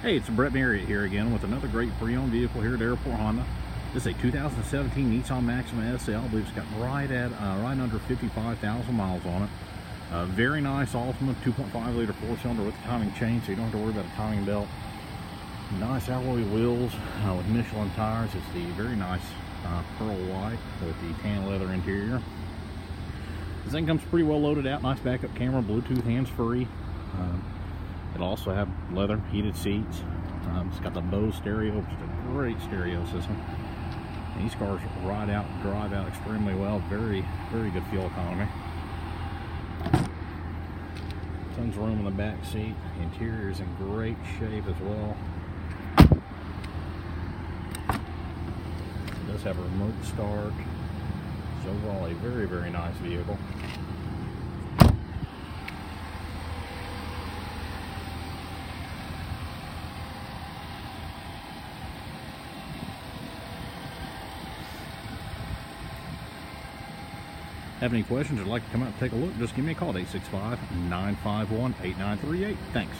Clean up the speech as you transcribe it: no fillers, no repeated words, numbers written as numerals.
Hey, it's Brett Marriott here again with another great pre-owned vehicle here at Airport Honda. This is a 2017 Nissan Maxima SL. I believe it's got right under 55,000 miles on it. Very nice Altima 2.5 liter 4-cylinder with a timing chain, so you don't have to worry about a timing belt. Nice alloy wheels with Michelin tires. It's the very nice pearl white with the tan leather interior. This thing comes pretty well loaded out. Nice backup camera, Bluetooth, hands-free. It'll also have leather heated seats. It's got the Bose stereo, which is a great stereo system. And these cars ride out and drive out extremely well. Very, very good fuel economy. Tons of room in the back seat. The interior is in great shape as well. It does have a remote start. It's overall a very, very nice vehicle. Have any questions or like to come out and take a look, just give me a call at 865-951-8938. Thanks.